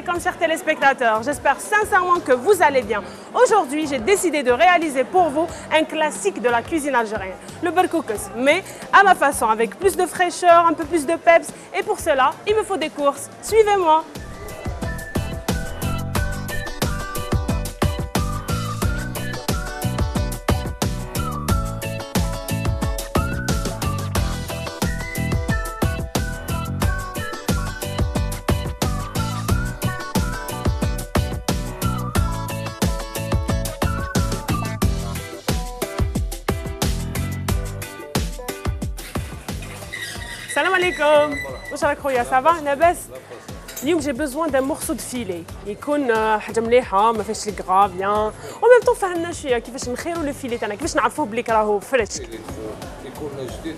alaikum chers téléspectateurs, j'espère sincèrement que vous allez bien. Aujourd'hui, j'ai décidé de réaliser pour vous un classique de la cuisine algérienne, le berkoukes, mais à ma façon, avec plus de fraîcheur, un peu plus de peps. Et pour cela, il me faut des courses. Suivez-moi. Salam alaikum. Bonjour Khoya, ça va Nabes? اليوم j'ai besoin d'un morceau de filet يكون حاجه مليحه ما فيهاش الكرا بيان وميم طون فهمنا شويه كيفاش نخيروا لو فيلي تاعنا كيفاش نعرفوه بلي راهو فريش يكون جديد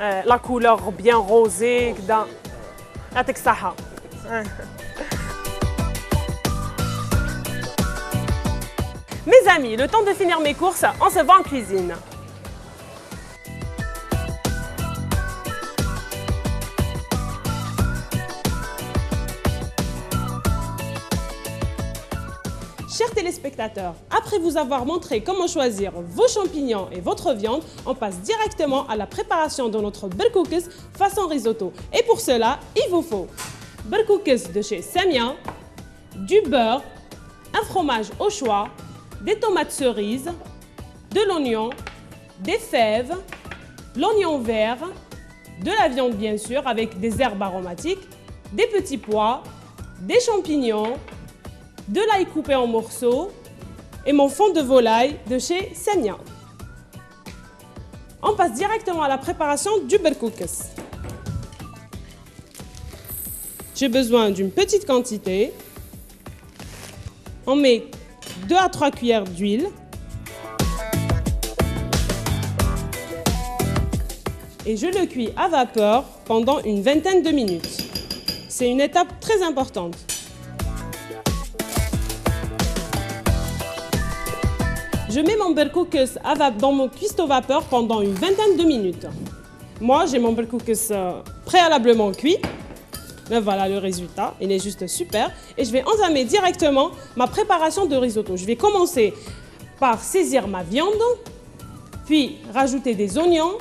لا كولور بيان روزي كدا يعطيك الصحه. Mes amis, le temps de finir mes courses, on se voit en cuisine. Chers téléspectateurs, après vous avoir montré comment choisir vos champignons et votre viande, on passe directement à la préparation de notre berkoukes façon risotto. Et pour cela, il vous faut berkoukes de chez Samia, du beurre, un fromage au choix, des tomates cerises, de l'oignon, des fèves, l'oignon vert, de la viande bien sûr avec des herbes aromatiques, des petits pois, des champignons, de l'ail coupé en morceaux et mon fond de volaille de chez Samia. On passe directement à la préparation du berkoukes. J'ai besoin d'une petite quantité. On met 2 à 3 cuillères d'huile. Et je le cuis à vapeur pendant une vingtaine de minutes. C'est une étape très importante. Je mets mon berkoukes dans mon cuistot vapeur pendant une vingtaine de minutes. Moi, j'ai mon berkoukes préalablement cuit. Ben voilà le résultat, il est juste super. Et je vais entamer directement ma préparation de risotto. Je vais commencer par saisir ma viande, puis rajouter des oignons,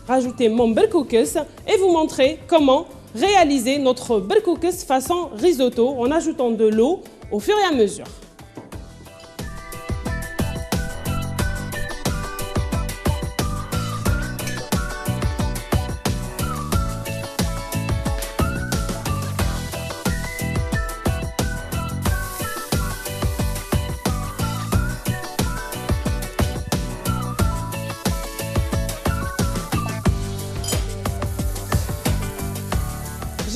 rajouter mon berkoukes et vous montrer comment réaliser notre berkoukes façon risotto en ajoutant de l'eau au fur et à mesure.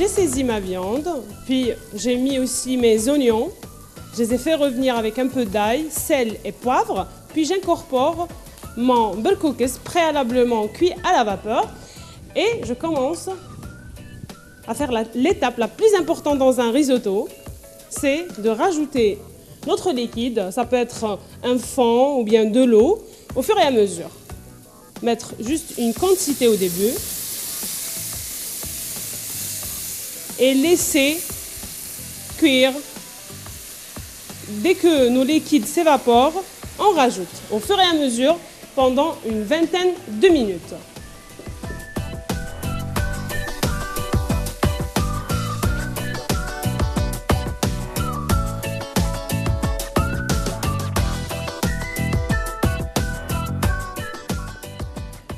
J'ai saisi ma viande, puis j'ai mis aussi mes oignons. Je les ai fait revenir avec un peu d'ail, sel et poivre. Puis j'incorpore mon berkoukes préalablement cuit à la vapeur. Et je commence à faire l'étape la plus importante dans un risotto. C'est de rajouter notre liquide. Ça peut être un fond ou bien de l'eau au fur et à mesure. Mettre juste une quantité au début. Et laisser cuire. Dès que nos liquides s'évaporent, on rajoute au fur et à mesure pendant une vingtaine de minutes.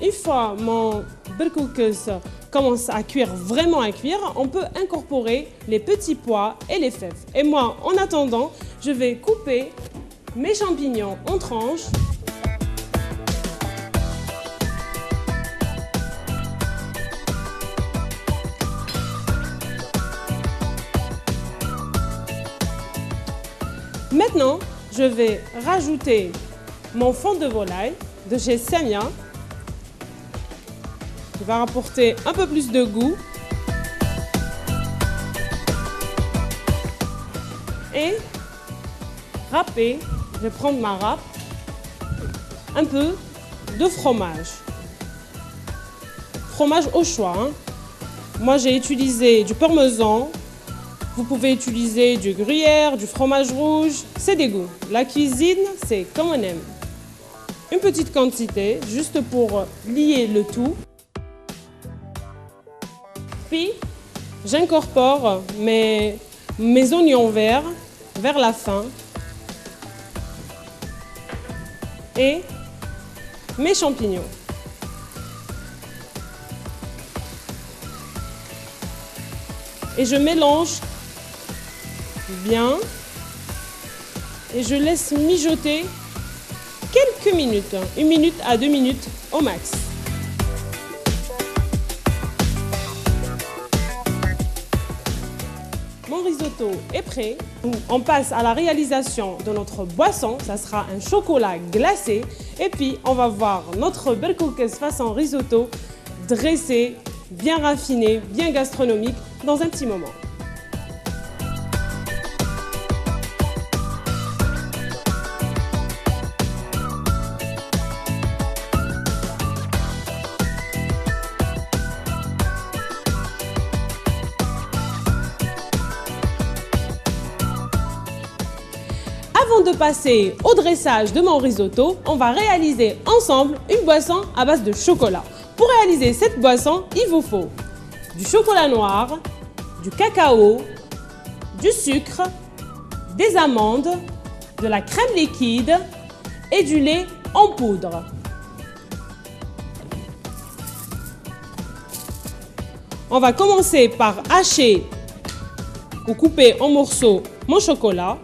Une fois mon berkoukes commence à cuire, vraiment à cuire, on peut incorporer les petits pois et les fèves. Et moi, en attendant, je vais couper mes champignons en tranches. Maintenant, je vais rajouter mon fond de volaille de chez Samia. Il va apporter un peu plus de goût. Et râper, je vais prendre ma râpe, un peu de fromage. Fromage au choix. Moi, j'ai utilisé du parmesan, Vous pouvez utiliser du gruyère, du fromage rouge, c'est des goûts. La cuisine, c'est comme on aime. Une petite quantité, juste pour lier le tout. Puis, j'incorpore mes oignons verts vers la fin et mes champignons. Et je mélange bien et je laisse mijoter quelques minutes, 1 minute à 2 minutes au max. Mon risotto est prêt. On passe à la réalisation de notre boisson. Ça sera un chocolat glacé. Et puis, on va voir notre berkoekjes façon risotto dressé, bien raffiné, bien gastronomique dans un petit moment. Avant de passer au dressage de mon risotto, on va réaliser ensemble une boisson à base de chocolat. Pour réaliser cette boisson, il vous faut du chocolat noir, du cacao, du sucre, des amandes, de la crème liquide et du lait en poudre. On va commencer par hacher ou couper en morceaux mon chocolat.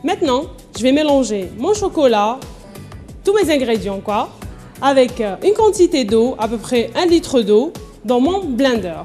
Maintenant, je vais mélanger mon chocolat, tous mes ingrédients avec une quantité d'eau, à peu près 1 litre d'eau, dans mon blender.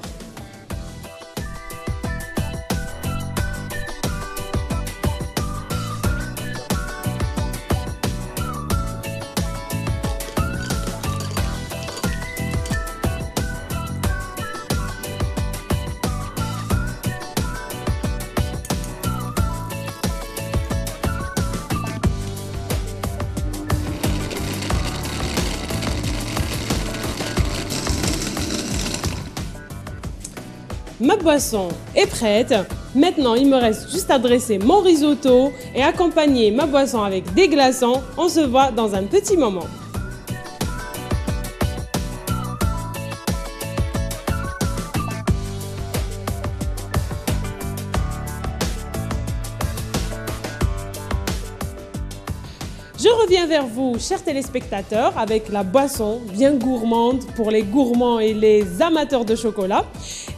Ma boisson est prête. Maintenant, il me reste juste à dresser mon risotto et accompagner ma boisson avec des glaçons. On se voit dans un petit moment. Je reviens vers vous, chers téléspectateurs, avec la boisson bien gourmande pour les gourmands et les amateurs de chocolat.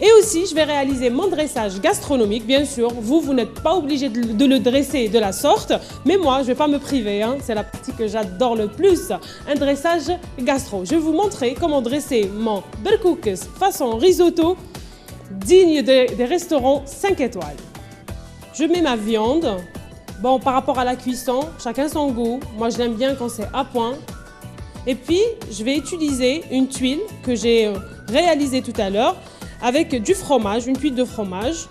Et aussi, je vais réaliser mon dressage gastronomique. Bien sûr, vous n'êtes pas obligé de le dresser de la sorte, mais moi, je ne vais pas me priver. C'est la partie que j'adore le plus, un dressage gastro. Je vais vous montrer comment dresser mon berkoekjes façon risotto, digne des restaurants 5 étoiles. Je mets ma viande. Bon, par rapport à la cuisson, chacun son goût. Moi, je l'aime bien quand c'est à point. Et puis, je vais utiliser une tuile que j'ai réalisée tout à l'heure avec du fromage, une tuile de fromage.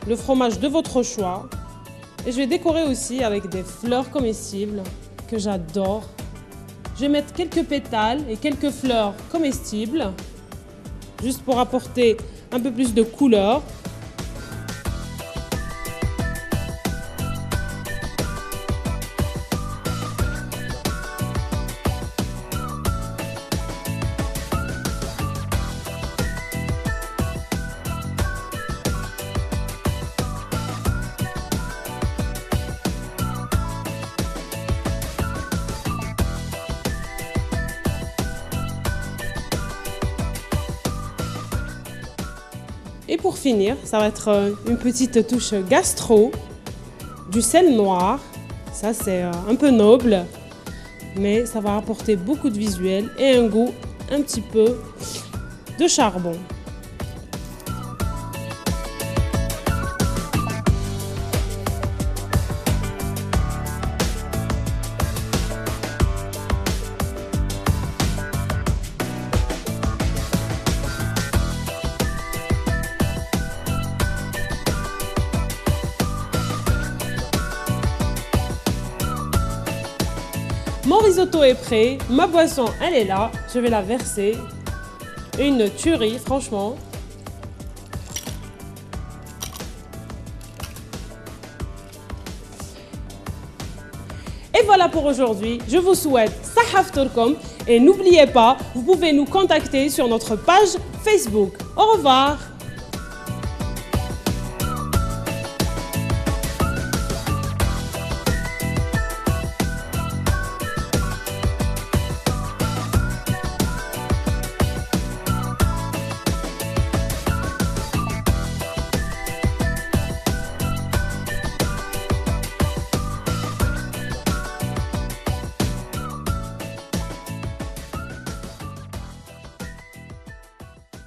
Le fromage de votre choix. Et je vais décorer aussi avec des fleurs comestibles que j'adore. Je vais mettre quelques pétales et quelques fleurs comestibles, juste pour apporter un peu plus de couleur. Et pour finir, ça va être une petite touche gastro, du sel noir. Ça, c'est un peu noble, mais ça va apporter beaucoup de visuel et un goût un petit peu de charbon. Mon risotto est prêt, ma boisson elle est là, je vais la verser. Une tuerie, franchement. Et voilà pour aujourd'hui, je vous souhaite Sahaf Turkom et n'oubliez pas, vous pouvez nous contacter sur notre page Facebook. Au revoir.